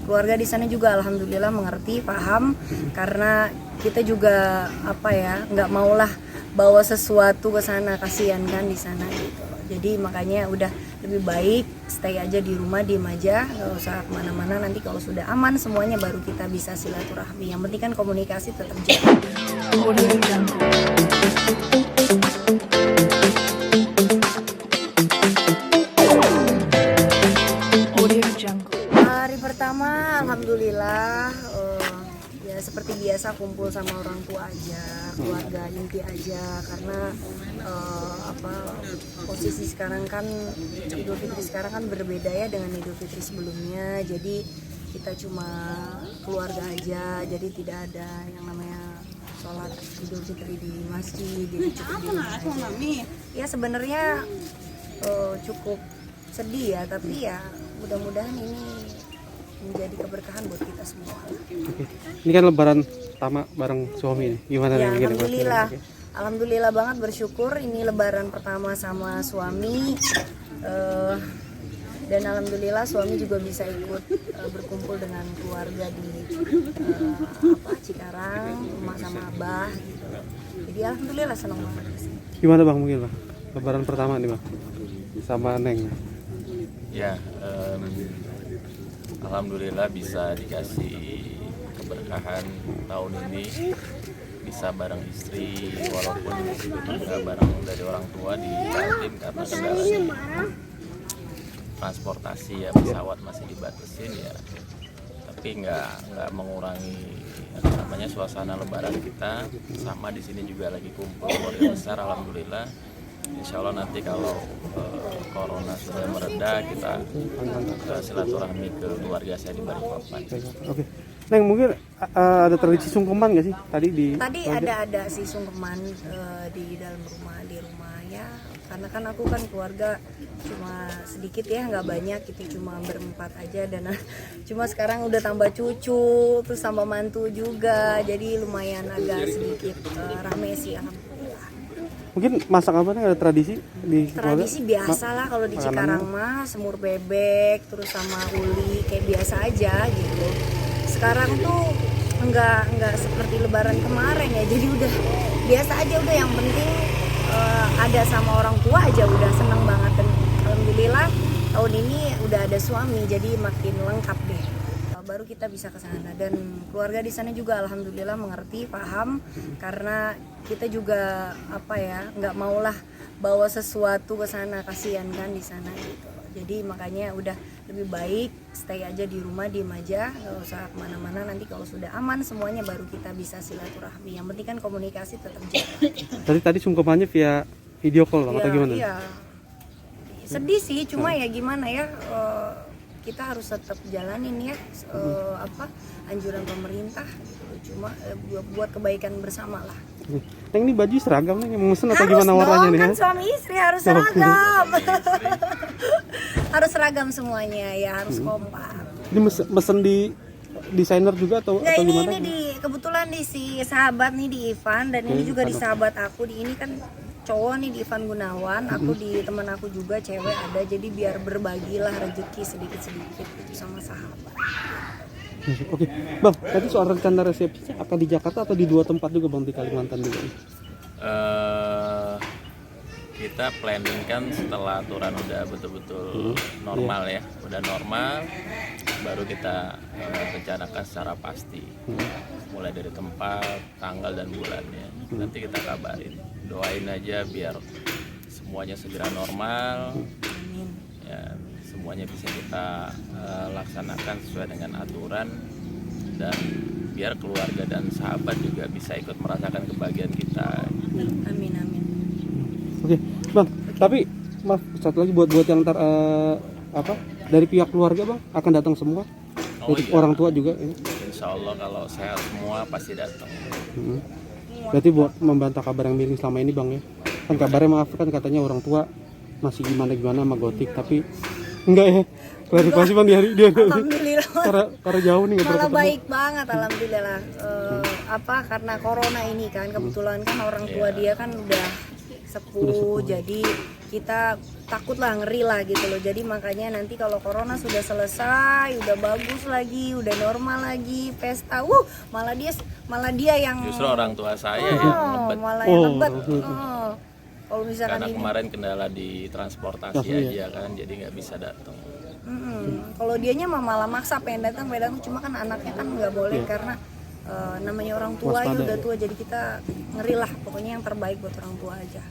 keluarga di sana juga alhamdulillah mengerti, paham, karena kita juga nggak maulah bawa sesuatu ke sana, kasihan kan di sana gitu. Jadi makanya udah lebih baik stay aja di rumah, diem aja, nggak usah kemana-mana. Nanti kalau sudah aman semuanya baru kita bisa silaturahmi. Yang penting kan komunikasi tetap jalan. Hari pertama alhamdulillah ya seperti biasa kumpul sama orang tua aja, keluarga inti aja, karena posisi sekarang kan Idul Fitri sekarang kan berbeda ya dengan Idul Fitri sebelumnya. Jadi kita cuma keluarga aja, jadi tidak ada yang namanya sholat Idul Fitri di masjid, jadi cukup di rumah aja. Ya sebenarnya cukup sedih ya, tapi ya mudah-mudahan ini menjadi keberkahan buat kita semua. Oke. Ini kan lebaran pertama bareng suami ini. Gimana Ya, nih? alhamdulillah. Alhamdulillah banget bersyukur ini lebaran pertama sama suami. Dan alhamdulillah suami juga bisa ikut berkumpul dengan keluarga di Cikarang, rumah sama abah gitu. Jadi alhamdulillah senang banget di sini. Gimana Bang mungkin Bang? Lebaran pertama nih Bang. Sama Neng. Ya, alhamdulillah bisa dikasih keberkahan tahun ini, bisa bareng istri walaupun nggak bareng dari orang tua di Kaltim karena kendala transportasi ya, pesawat masih dibatasin ya, tapi nggak mengurangi suasana lebaran kita. Sama di sini juga lagi kumpul keluarga besar, alhamdulillah. Insya Allah nanti kalau corona sudah mereda kita silaturahmi ke keluarga saya di Balikpapan. Oke. Neng mungkin ada tradisi sungkeman nggak sih tadi ada sih sungkeman di dalam rumah, di rumah ya, karena kan aku kan keluarga cuma sedikit ya, nggak banyak, kita cuma berempat aja, dan cuma sekarang udah tambah cucu terus tambah mantu juga, jadi lumayan agak sedikit rame sih alhamdulillah. Mungkin masak apa nih, ada tradisi di keluarga? Tradisi biasa lah kalau di Cikarang mah, semur bebek terus sama uli kayak biasa aja gitu. Sekarang tuh enggak seperti lebaran kemarin ya, jadi udah biasa aja, udah yang penting ada sama orang tua aja udah seneng banget. Dan alhamdulillah tahun ini udah ada suami jadi makin lengkap deh, baru kita bisa ke sana. Dan keluarga di sana juga alhamdulillah mengerti, paham, karena kita juga nggak maulah bawa sesuatu ke sana, kasihan kan di sana gitu. Jadi makanya udah lebih baik stay aja di rumah, diem aja, nggak usah kemana-mana. Nanti kalau sudah aman semuanya baru kita bisa silaturahmi. Yang penting kan komunikasi tetap jalan. Tadi sungkemannya via video call Bang, atau gimana? Iya. Sedih sih, cuma ya gimana ya, kita harus tetap jalanin ya anjuran pemerintah gitu. Cuma buat kebaikan bersama lah. Neng ini baju seragam nih, mau mesen atau gimana warnanya nih? Kan suami istri harus seragam. Harus seragam semuanya ya, harus kompak. Ini mesen di desainer juga atau gimana? Ini kebetulan di si sahabat nih di Ivan, dan ini juga di sahabat aku, di ini kan cowok nih di Ivan Gunawan, aku di teman aku juga cewek ada, jadi biar berbagilah rezeki sedikit-sedikit gitu sama sahabat. Oke, Bang, tadi soal rencana resepsi akan di Jakarta atau di dua tempat juga Bang, di Kalimantan juga? Kita planning kan setelah aturan udah betul-betul normal ya, udah normal, baru kita rencanakan secara pasti, mulai dari tempat, tanggal dan bulannya. Nanti kita kabarin, doain aja biar semuanya segera normal. Ya, semuanya bisa kita laksanakan sesuai dengan aturan, dan biar keluarga dan sahabat juga bisa ikut merasakan kebahagiaan kita. Amin. Oke, Bang, tapi maaf satu lagi buat yang dari pihak keluarga Bang akan datang semua, dari orang tua juga ya? Insya Allah kalau sehat semua pasti datang. Berarti buat membantah kabar yang miring selama ini Bang ya, kan kabarnya maaf kan katanya orang tua masih gimana sama Gotik, tapi enggak ya, klarifikasi Bang dia Alhamdulillah karena jauh nih nggak malah ketemu. baik banget alhamdulillah. Karena corona ini kan kebetulan kan orang tua dia kan udah sepuh, jadi kita takut lah, ngeri lah gitu loh. Jadi makanya nanti kalau corona sudah selesai, udah bagus lagi, udah normal lagi, pesta, malah dia yang Justru orang tua saya yang ngebet. malah yang ngebet. Kalau misalkan Karena ini, kemarin kendala di transportasi aja kan, jadi nggak bisa datang. kalau dianya malah maksa pengen datang, cuma kan anaknya kan nggak boleh karena namanya orang tua ya udah tua, jadi kita ngeri lah. Pokoknya yang terbaik buat orang tua aja.